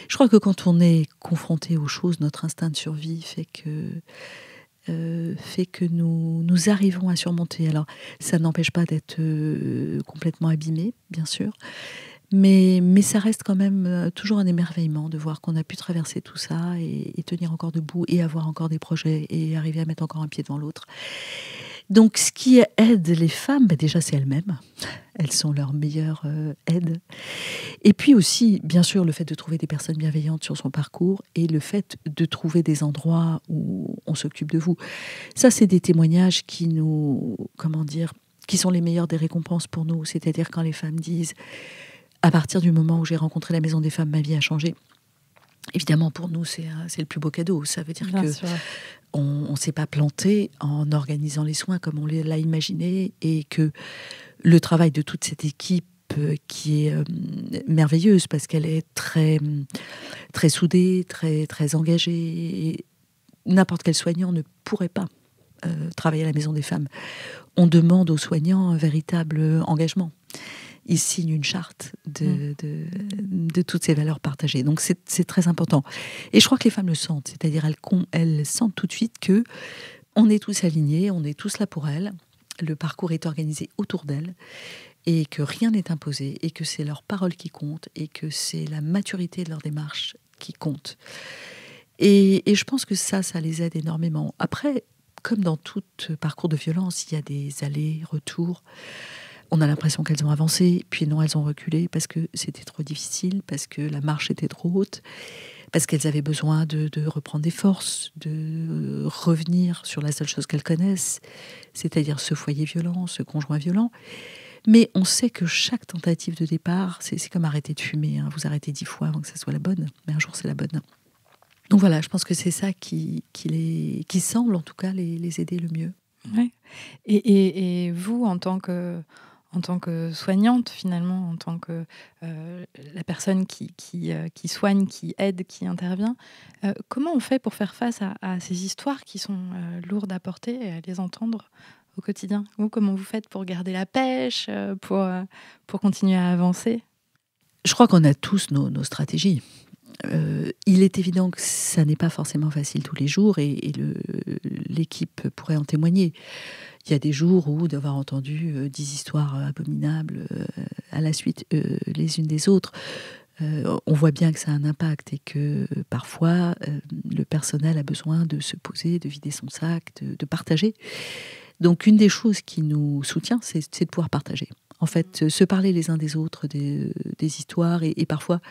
Speaker 2: Je crois que quand on est confronté aux choses, notre instinct de survie fait que nous arrivons à surmonter. Alors, ça n'empêche pas d'être complètement abîmé, bien sûr, mais ça reste quand même toujours un émerveillement de voir qu'on a pu traverser tout ça et tenir encore debout et avoir encore des projets et arriver à mettre encore un pied devant l'autre. Donc, ce qui aide les femmes, déjà, c'est elles-mêmes. Elles sont leur meilleure aide. Et puis aussi, bien sûr, le fait de trouver des personnes bienveillantes sur son parcours et le fait de trouver des endroits où on s'occupe de vous. Ça, c'est des témoignages qui qui sont les meilleurs des récompenses pour nous. C'est-à-dire quand les femmes disent, à partir du moment où j'ai rencontré la Maison des Femmes, ma vie a changé. Évidemment, pour nous, c'est le plus beau cadeau. Ça veut dire qu'on ne s'est pas planté en organisant les soins comme on l'a imaginé et que le travail de toute cette équipe qui est merveilleuse parce qu'elle est très, très soudée, très, très engagée. Et n'importe quel soignant ne pourrait pas travailler à la Maison des Femmes. On demande aux soignants un véritable engagement. Ils signent une charte de toutes ces valeurs partagées. Donc c'est très important. Et je crois que les femmes le sentent, c'est-à-dire elles sentent tout de suite que on est tous alignés, on est tous là pour elles, le parcours est organisé autour d'elles, et que rien n'est imposé, et que c'est leur parole qui compte, et que c'est la maturité de leur démarche qui compte. Et je pense que ça les aide énormément. Après, comme dans tout parcours de violence, il y a des allers-retours. On a l'impression qu'elles ont avancé, puis non, elles ont reculé parce que c'était trop difficile, parce que la marche était trop haute, parce qu'elles avaient besoin de reprendre des forces, de revenir sur la seule chose qu'elles connaissent, c'est-à-dire ce foyer violent, ce conjoint violent. Mais on sait que chaque tentative de départ, c'est comme arrêter de fumer. Hein. Vous arrêtez 10 fois avant que ça soit la bonne, mais un jour c'est la bonne. Donc voilà, je pense que c'est ça qui semble en tout cas les aider le mieux.
Speaker 1: Ouais. Et vous, en tant que soignante, finalement, en tant que la personne qui soigne, qui aide, qui intervient, comment on fait pour faire face à ces histoires qui sont lourdes à porter et à les entendre au quotidien ? Vous, comment vous faites pour garder la pêche, pour continuer à avancer ?
Speaker 2: Je crois qu'on a tous nos stratégies. Il est évident que ça n'est pas forcément facile tous les jours et l'équipe pourrait en témoigner. Il y a des jours où d'avoir entendu 10 histoires abominables à la suite les unes des autres, on voit bien que ça a un impact et que parfois le personnel a besoin de se poser, de vider son sac, de partager. Donc une des choses qui nous soutient, c'est de pouvoir partager. En fait, se parler les uns des autres des histoires et parfois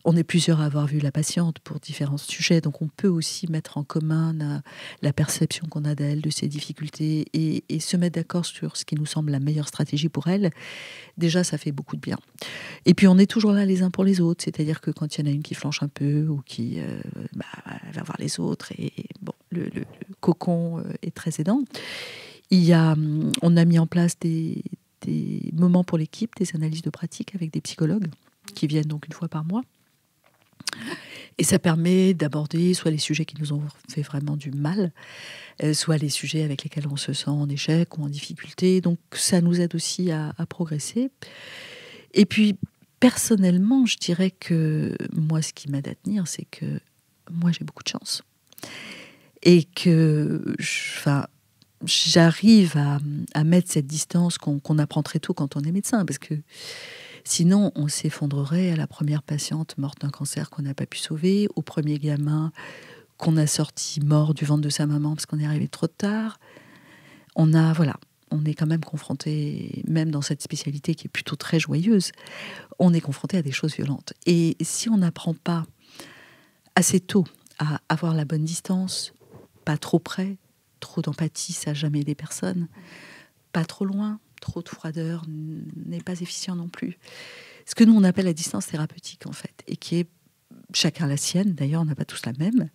Speaker 2: on est plusieurs à avoir vu la patiente pour différents sujets, donc on peut aussi mettre en commun la perception qu'on a d'elle, de ses difficultés, et se mettre d'accord sur ce qui nous semble la meilleure stratégie pour elle. Déjà, ça fait beaucoup de bien. Et puis, on est toujours là les uns pour les autres, c'est-à-dire que quand il y en a une qui flanche un peu ou qui va voir les autres, et bon, le cocon est très aidant. On a mis en place des moments pour l'équipe, des analyses de pratique avec des psychologues qui viennent donc une fois par mois. Et ça permet d'aborder soit les sujets qui nous ont fait vraiment du mal, soit les sujets avec lesquels on se sent en échec ou en difficulté. Donc ça nous aide aussi à progresser. Et puis personnellement, je dirais que moi, ce qui m'aide à tenir, c'est que moi, j'ai beaucoup de chance. Et que j'arrive à mettre cette distance qu'on apprend très tôt quand on est médecin, parce que sinon, on s'effondrerait à la première patiente morte d'un cancer qu'on n'a pas pu sauver, au premier gamin qu'on a sorti mort du ventre de sa maman parce qu'on est arrivé trop tard. On est quand même confronté, même dans cette spécialité qui est plutôt très joyeuse, on est confronté à des choses violentes. Et si on n'apprend pas assez tôt à avoir la bonne distance, pas trop près, trop d'empathie, ça n'a jamais aidé personne, pas trop loin, trop de froideur n'est pas efficient non plus. Ce que nous, on appelle la distance thérapeutique, en fait, et qui est chacun la sienne, d'ailleurs, on n'a pas tous la même,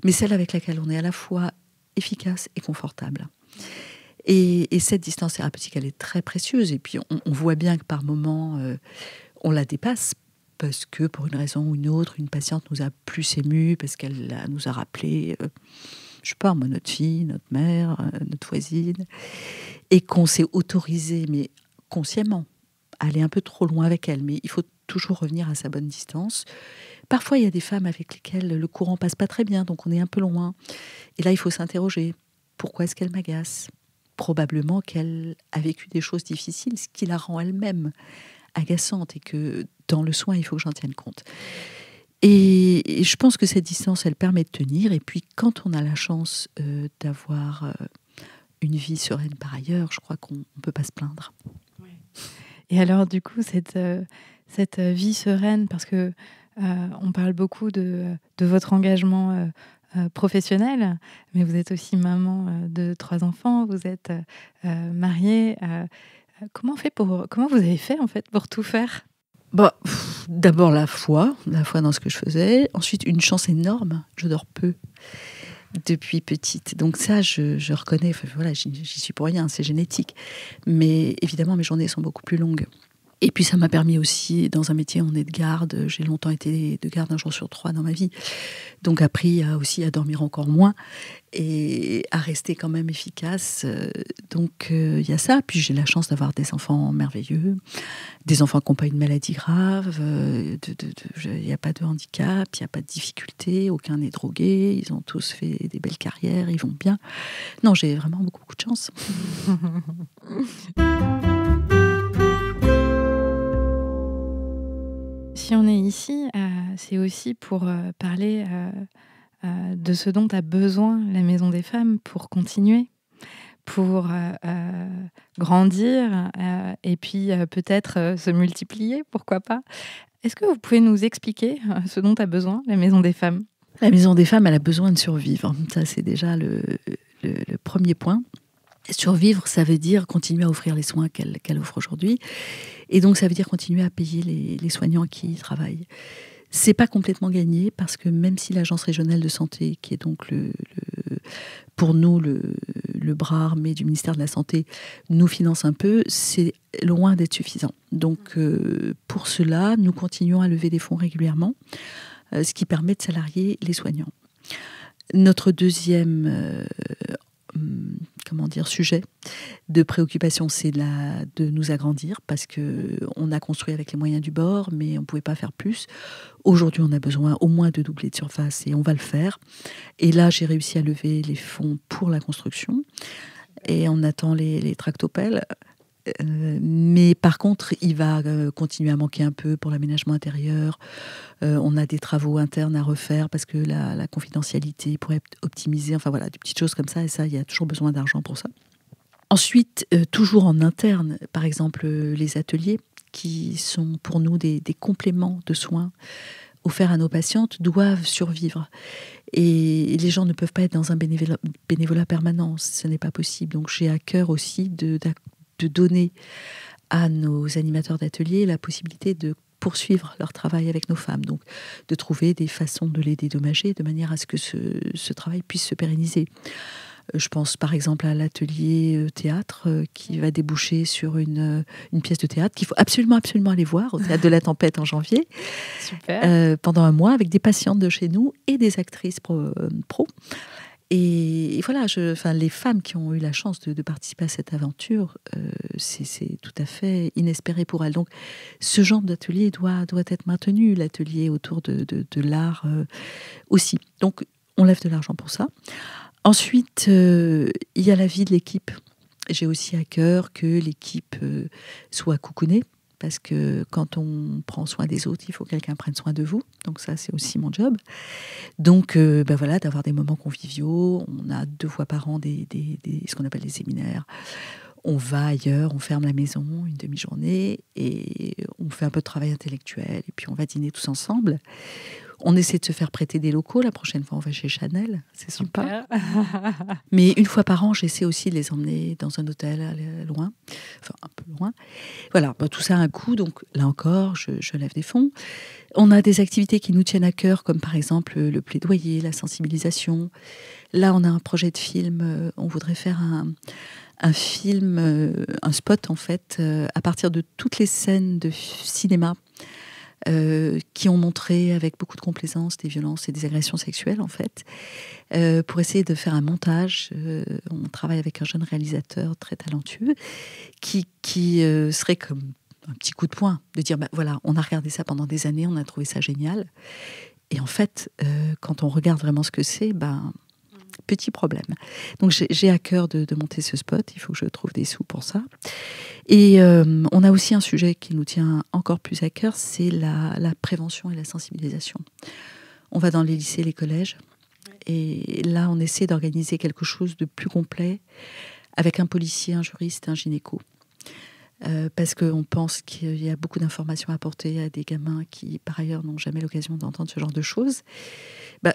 Speaker 2: mais celle avec laquelle on est à la fois efficace et confortable. Et cette distance thérapeutique, elle est très précieuse. Et puis, on voit bien que par moments, on la dépasse parce que pour une raison ou une autre, une patiente nous a plus émus parce qu'elle nous a rappelé, je sais pas moi, notre fille, notre mère, notre voisine, et qu'on s'est autorisé, mais consciemment, à aller un peu trop loin avec elle. Mais il faut toujours revenir à sa bonne distance. Parfois, il y a des femmes avec lesquelles le courant passe pas très bien, donc on est un peu loin. Et là, il faut s'interroger. Pourquoi est-ce qu'elle m'agace ? Probablement qu'elle a vécu des choses difficiles, ce qui la rend elle-même agaçante, et que dans le soin, il faut que j'en tienne compte. Et je pense que cette distance, elle permet de tenir. Et puis, quand on a la chance d'avoir une vie sereine par ailleurs, je crois qu'on ne peut pas se plaindre.
Speaker 1: Et alors, du coup, cette vie sereine, parce que on parle beaucoup de votre engagement professionnel, mais vous êtes aussi maman de 3 enfants, vous êtes mariée. Comment vous avez fait en fait pour tout faire ?
Speaker 2: D'abord la foi dans ce que je faisais. Ensuite, une chance énorme, je dors peu depuis petite. Donc ça, je reconnais, voilà, j'y suis pour rien, c'est génétique. Mais évidemment, mes journées sont beaucoup plus longues. Et puis ça m'a permis aussi, dans un métier, on est de garde, j'ai longtemps été de garde 1 jour sur 3 dans ma vie, donc appris aussi à dormir encore moins et à rester quand même efficace. Donc il y a ça, puis j'ai la chance d'avoir des enfants merveilleux, des enfants qui n'ont pas une maladie grave, il n'y a pas de handicap, il n'y a pas de difficulté, aucun n'est drogué, ils ont tous fait des belles carrières, ils vont bien. Non, j'ai vraiment beaucoup, beaucoup de chance.
Speaker 1: Si on est ici, c'est aussi pour parler de ce dont a besoin la Maison des Femmes pour continuer, pour grandir et puis peut-être se multiplier, pourquoi pas. Est-ce que vous pouvez nous expliquer ce dont a besoin la Maison des Femmes ?
Speaker 2: La Maison des Femmes, elle a besoin de survivre. Ça, c'est déjà le premier point. Survivre, ça veut dire continuer à offrir les soins qu'elle offre aujourd'hui. Et donc, ça veut dire continuer à payer les soignants qui y travaillent. C'est pas complètement gagné parce que même si l'Agence régionale de santé, qui est donc pour nous le bras armé du ministère de la Santé, nous finance un peu, c'est loin d'être suffisant. Donc, pour cela, nous continuons à lever des fonds régulièrement, ce qui permet de salarier les soignants. Notre deuxième sujet de préoccupation, c'est de nous agrandir parce qu'on a construit avec les moyens du bord, mais on ne pouvait pas faire plus. Aujourd'hui, on a besoin au moins de doubler de surface et on va le faire. Et là, j'ai réussi à lever les fonds pour la construction et on attend les tractopelles. Mais par contre, il va continuer à manquer un peu pour l'aménagement intérieur. On a des travaux internes à refaire parce que la confidentialité pourrait être optimisée. Enfin voilà, des petites choses comme ça. Et ça, il y a toujours besoin d'argent pour ça. Ensuite, toujours en interne, par exemple, les ateliers qui sont pour nous des compléments de soins offerts à nos patientes doivent survivre. Et les gens ne peuvent pas être dans un bénévolat permanent. Ce n'est pas possible. Donc j'ai à cœur aussi de donner à nos animateurs d'ateliers la possibilité de poursuivre leur travail avec nos femmes, donc de trouver des façons de les dédommager de manière à ce que ce travail puisse se pérenniser. Je pense par exemple à l'atelier théâtre qui va déboucher sur une pièce de théâtre qu'il faut absolument aller voir au Théâtre de la Tempête en janvier.
Speaker 1: Super.
Speaker 2: Pendant un mois avec des patientes de chez nous et des actrices pro. Et voilà, les femmes qui ont eu la chance de participer à cette aventure, c'est tout à fait inespéré pour elles. Donc, ce genre d'atelier doit être maintenu, l'atelier autour de l'art aussi. Donc, on lève de l'argent pour ça. Ensuite, il y a la vie de l'équipe. J'ai aussi à cœur que l'équipe soit coucounée. Parce que quand on prend soin des autres, il faut que quelqu'un prenne soin de vous. Donc ça, c'est aussi mon job. Donc, voilà, d'avoir des moments conviviaux. On a 2 fois par an ce qu'on appelle des séminaires. On va ailleurs, on ferme la maison une demi-journée et on fait un peu de travail intellectuel. Et puis, on va dîner tous ensemble. On essaie de se faire prêter des locaux. La prochaine fois, on va chez Chanel. C'est sympa. Mais 1 fois par an, j'essaie aussi de les emmener dans un hôtel loin. Enfin, un peu loin. Voilà, tout ça a un coût. Donc, là encore, je lève des fonds. On a des activités qui nous tiennent à cœur, comme par exemple le plaidoyer, la sensibilisation. Là, on a un projet de film. On voudrait faire un film, un spot en fait, à partir de toutes les scènes de cinéma qui ont montré avec beaucoup de complaisance des violences et des agressions sexuelles, en fait, pour essayer de faire un montage. On travaille avec un jeune réalisateur très talentueux qui serait comme un petit coup de poing, de dire, voilà, on a regardé ça pendant des années, on a trouvé ça génial. Et en fait, quand on regarde vraiment ce que c'est, petit problème. Donc j'ai à cœur de monter ce spot, il faut que je trouve des sous pour ça. Et on a aussi un sujet qui nous tient encore plus à cœur, c'est la prévention et la sensibilisation. On va dans les lycées, les collèges, et là on essaie d'organiser quelque chose de plus complet avec un policier, un juriste, un gynéco. Parce qu'on pense qu'il y a beaucoup d'informations à apporter à des gamins qui, par ailleurs, n'ont jamais l'occasion d'entendre ce genre de choses.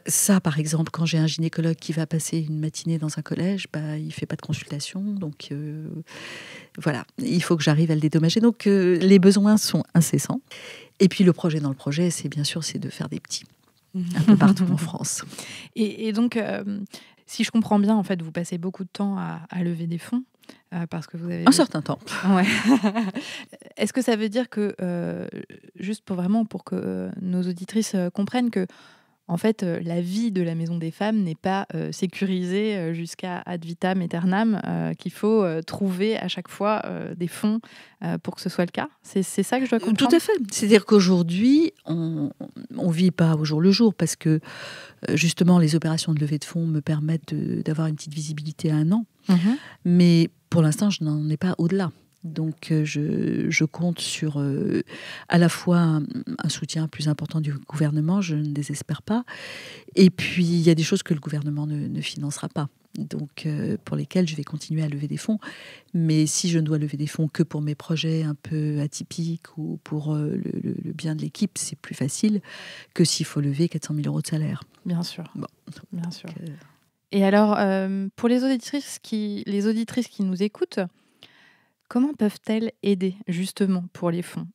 Speaker 2: Ça, par exemple, quand j'ai un gynécologue qui va passer une matinée dans un collège, il ne fait pas de consultation. Donc, voilà, il faut que j'arrive à le dédommager. Donc, les besoins sont incessants. Et puis, le projet dans le projet, c'est de faire des petits, un peu partout en France.
Speaker 1: Et donc, si je comprends bien, en fait, vous passez beaucoup de temps à lever des fonds. Parce que vous avez...
Speaker 2: Un certain temps.
Speaker 1: Ouais. Est-ce que ça veut dire que, juste pour que nos auditrices comprennent que, en fait, la vie de la Maison des Femmes n'est pas sécurisée jusqu'à ad vitam aeternam, qu'il faut trouver à chaque fois des fonds pour que ce soit le cas? C'est ça que je dois comprendre?
Speaker 2: Tout à fait. C'est-à-dire qu'aujourd'hui, on ne vit pas au jour le jour parce que, justement, les opérations de levée de fonds me permettent d'avoir une petite visibilité à 1 an. Mais pour l'instant, je n'en ai pas au-delà. Donc, je compte sur à la fois un soutien plus important du gouvernement, je ne désespère pas. Et puis, il y a des choses que le gouvernement ne financera pas. Donc, pour lesquelles je vais continuer à lever des fonds. Mais si je ne dois lever des fonds que pour mes projets un peu atypiques ou pour le bien de l'équipe, c'est plus facile que s'il faut lever 400 000 € de salaire.
Speaker 1: Bien sûr.
Speaker 2: Bon.
Speaker 1: Bien sûr. Et alors, pour les auditrices qui nous écoutent, comment peuvent-elles aider justement pour les fonds?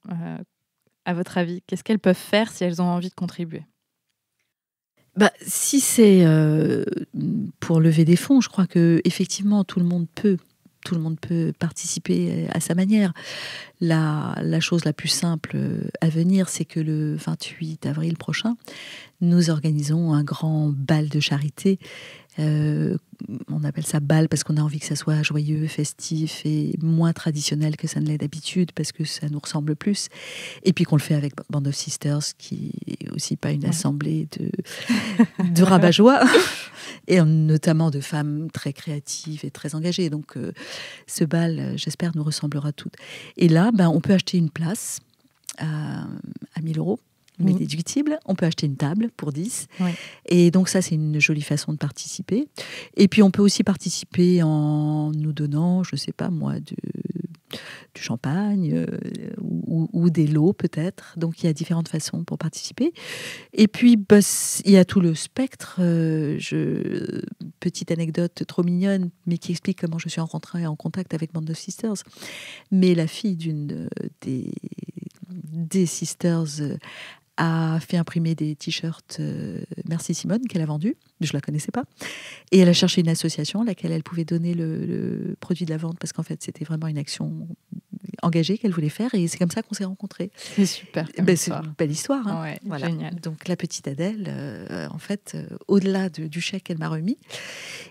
Speaker 1: À votre avis, qu'est-ce qu'elles peuvent faire si elles ont envie de contribuer?
Speaker 2: Si c'est pour lever des fonds, je crois que effectivement tout le monde peut participer à sa manière. La chose la plus simple à venir, c'est que le 28 avril prochain, nous organisons un grand bal de charité. On appelle ça bal parce qu'on a envie que ça soit joyeux, festif et moins traditionnel que ça ne l'est d'habitude parce que ça nous ressemble plus. Et puis qu'on le fait avec Band of Sisters, qui est aussi pas une assemblée de rabat-joie, et notamment de femmes très créatives et très engagées. Donc ce bal, j'espère, nous ressemblera toutes. Et là, on peut acheter une place à 1 000 €. Mais déductible. On peut acheter une table pour 10.
Speaker 1: Oui.
Speaker 2: Et donc ça, c'est une jolie façon de participer. Et puis, on peut aussi participer en nous donnant, je ne sais pas moi, du champagne ou des lots peut-être. Donc, il y a différentes façons pour participer. Et puis, il y a tout le spectre. Petite anecdote trop mignonne, mais qui explique comment je suis rentrée en contact avec Band of Sisters. Mais la fille d'une des sisters a fait imprimer des t-shirts Merci Simone qu'elle a vendus. Je ne la connaissais pas. Et elle a cherché une association à laquelle elle pouvait donner le produit de la vente parce qu'en fait, c'était vraiment une action engagée qu'elle voulait faire. Et c'est comme ça qu'on s'est rencontrés.
Speaker 1: C'est super.
Speaker 2: C'est une belle histoire. Hein.
Speaker 1: Ouais,
Speaker 2: voilà.
Speaker 1: Génial.
Speaker 2: Donc la petite Adèle, en fait, au-delà du chèque qu'elle m'a remis,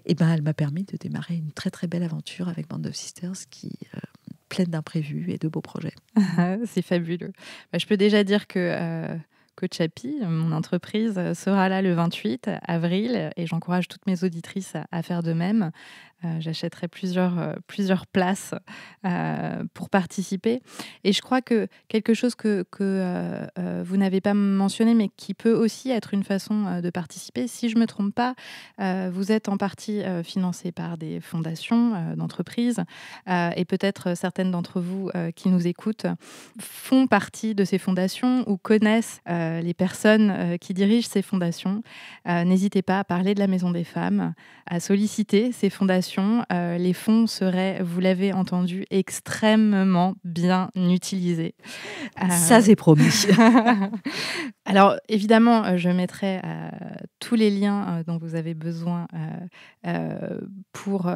Speaker 2: elle m'a permis de démarrer une très très belle aventure avec Band of Sisters qui... pleine d'imprévus et de beaux projets.
Speaker 1: C'est fabuleux. Je peux déjà dire que Coach Happy, mon entreprise, sera là le 28 avril et j'encourage toutes mes auditrices à faire de même. J'achèterai plusieurs places pour participer. Et je crois que quelque chose que vous n'avez pas mentionné, mais qui peut aussi être une façon de participer, si je ne me trompe pas, vous êtes en partie financé par des fondations d'entreprises et peut-être certaines d'entre vous qui nous écoutent font partie de ces fondations ou connaissent les personnes qui dirigent ces fondations. N'hésitez pas à parler de la Maison des Femmes, à solliciter ces fondations. Les fonds seraient, vous l'avez entendu, extrêmement bien utilisés.
Speaker 2: Ça, c'est promis.
Speaker 1: Alors, évidemment, je mettrai tous les liens dont vous avez besoin pour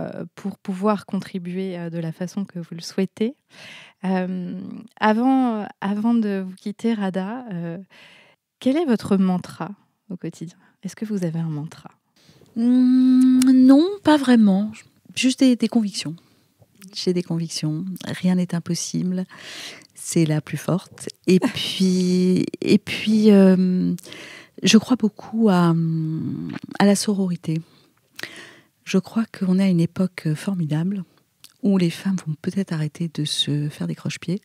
Speaker 1: pouvoir contribuer de la façon que vous le souhaitez. Avant de vous quitter, Radha, quel est votre mantra au quotidien ? Est-ce que vous avez un mantra ?
Speaker 2: Non, pas vraiment. Juste des convictions. J'ai des convictions. Rien n'est impossible. C'est la plus forte. Et puis, je crois beaucoup à la sororité. Je crois qu'on est à une époque formidable où les femmes vont peut-être arrêter de se faire des croche-pieds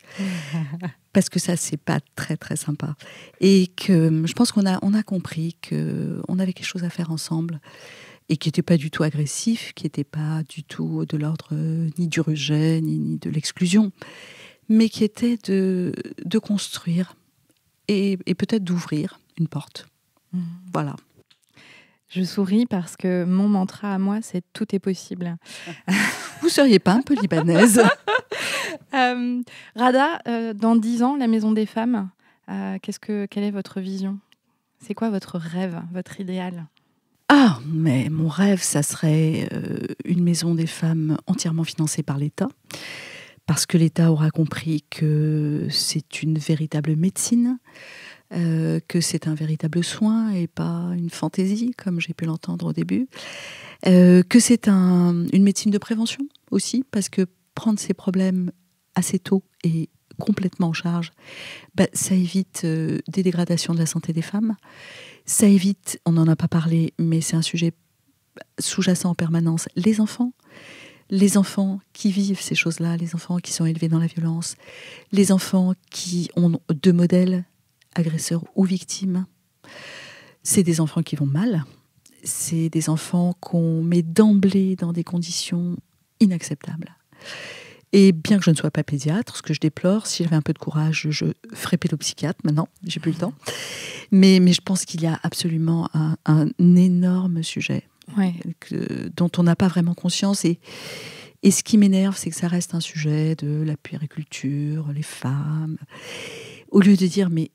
Speaker 2: parce que ça, c'est pas très très sympa. Et que je pense qu'on a compris qu'on avait quelque chose à faire ensemble et qui n'était pas du tout agressif, qui n'était pas du tout de l'ordre ni du rejet ni de l'exclusion, mais qui était de construire et peut-être d'ouvrir une porte. Voilà.
Speaker 1: Je souris parce que mon mantra à moi, c'est « tout est possible ».
Speaker 2: Vous seriez pas un peu libanaise ?
Speaker 1: Radha, dans 10 ans, la Maison des Femmes, quelle est votre vision ? C'est quoi votre rêve, votre idéal ?
Speaker 2: Ah, mais mon rêve, ça serait une Maison des Femmes entièrement financée par l'État, parce que l'État aura compris que c'est une véritable médecine, que c'est un véritable soin et pas une fantaisie, comme j'ai pu l'entendre au début, que c'est une médecine de prévention aussi, parce que prendre ces problèmes assez tôt et complètement en charge, ça évite des dégradations de la santé des femmes, ça évite, on n'en a pas parlé, mais c'est un sujet sous-jacent en permanence, les enfants qui vivent ces choses-là, les enfants qui sont élevés dans la violence, les enfants qui ont 2 modèles, agresseurs ou victimes. C'est des enfants qui vont mal, c'est des enfants qu'on met d'emblée dans des conditions inacceptables. Et bien que je ne sois pas pédiatre, ce que je déplore, si j'avais un peu de courage, je ferais pédopsychiatre. Maintenant, j'ai plus le temps. Mais je pense qu'il y a absolument un énorme sujet dont on n'a pas vraiment conscience. Et ce qui m'énerve, c'est que ça reste un sujet de la puériculture, les femmes. Au lieu de dire, mais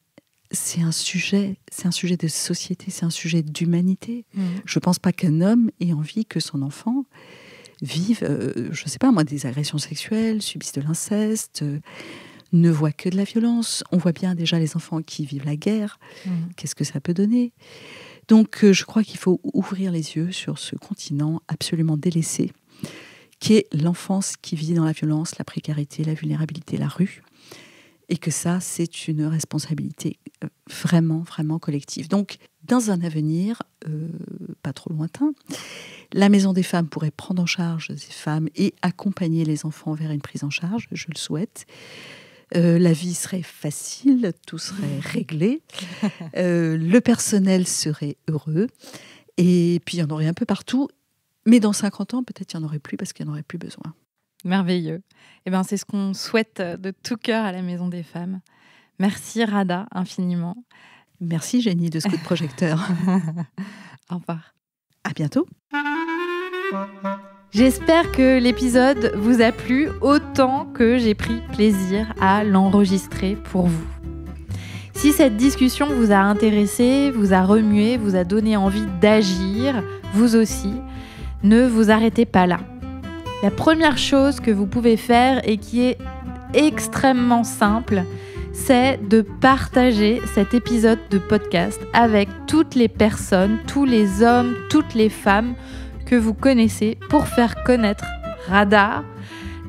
Speaker 2: c'est un sujet de société, c'est un sujet d'humanité. Je ne pense pas qu'un homme ait envie que son enfant vive, je ne sais pas moi, des agressions sexuelles, subissent de l'inceste, ne voient que de la violence. On voit bien déjà les enfants qui vivent la guerre. Qu'est-ce que ça peut donner ? Donc je crois qu'il faut ouvrir les yeux sur ce continent absolument délaissé, qui est l'enfance qui vit dans la violence, la précarité, la vulnérabilité, la rue. Et que ça, c'est une responsabilité vraiment, vraiment collective. Donc, dans un avenir pas trop lointain, la Maison des Femmes pourrait prendre en charge ces femmes et accompagner les enfants vers une prise en charge, je le souhaite. La vie serait facile, tout serait réglé, le personnel serait heureux, et puis il y en aurait un peu partout. Mais dans 50 ans, peut-être il n'y en aurait plus parce qu'il n'y en aurait plus besoin.
Speaker 1: Merveilleux. C'est ce qu'on souhaite de tout cœur à la Maison des Femmes. Merci Radha, infiniment.
Speaker 2: Merci Jenny de ce coup de projecteur.
Speaker 1: Au revoir.
Speaker 2: À bientôt.
Speaker 1: J'espère que l'épisode vous a plu autant que j'ai pris plaisir à l'enregistrer pour vous. Si cette discussion vous a intéressé, vous a remué, vous a donné envie d'agir, vous aussi, ne vous arrêtez pas là. La première chose que vous pouvez faire et qui est extrêmement simple, c'est de partager cet épisode de podcast avec toutes les personnes, tous les hommes, toutes les femmes que vous connaissez pour faire connaître Radha,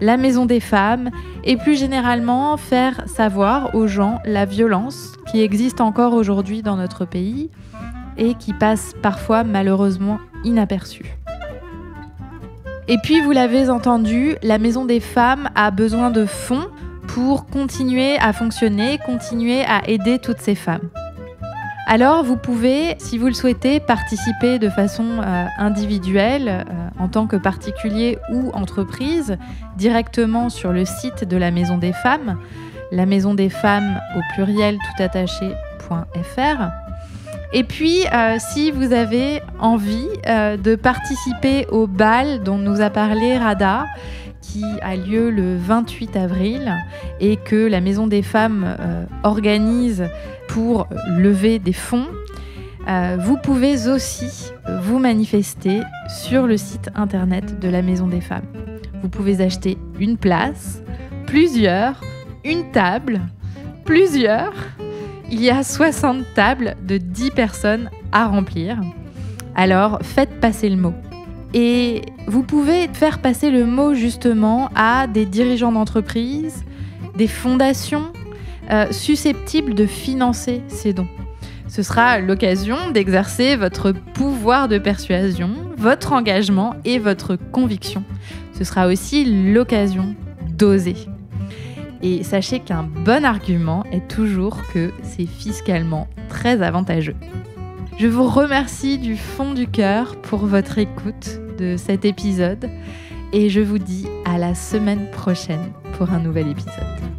Speaker 1: la Maison des Femmes et plus généralement faire savoir aux gens la violence qui existe encore aujourd'hui dans notre pays et qui passe parfois malheureusement inaperçue. Et puis, vous l'avez entendu, la Maison des Femmes a besoin de fonds pour continuer à fonctionner, continuer à aider toutes ces femmes. Alors, vous pouvez, si vous le souhaitez, participer de façon individuelle, en tant que particulier ou entreprise, directement sur le site de la Maison des Femmes, la Maison des Femmes au pluriel toutattaché.fr. Et puis, si vous avez envie de participer au bal dont nous a parlé Radha, qui a lieu le 28 avril et que la Maison des Femmes organise pour lever des fonds, vous pouvez aussi vous manifester sur le site internet de la Maison des Femmes. Vous pouvez acheter une place, plusieurs, une table, plusieurs. Il y a 60 tables de 10 personnes à remplir. Alors, faites passer le mot. Et vous pouvez faire passer le mot justement à des dirigeants d'entreprise, des fondations susceptibles de financer ces dons. Ce sera l'occasion d'exercer votre pouvoir de persuasion, votre engagement et votre conviction. Ce sera aussi l'occasion d'oser. Et sachez qu'un bon argument est toujours que c'est fiscalement très avantageux. Je vous remercie du fond du cœur pour votre écoute de cet épisode et je vous dis à la semaine prochaine pour un nouvel épisode.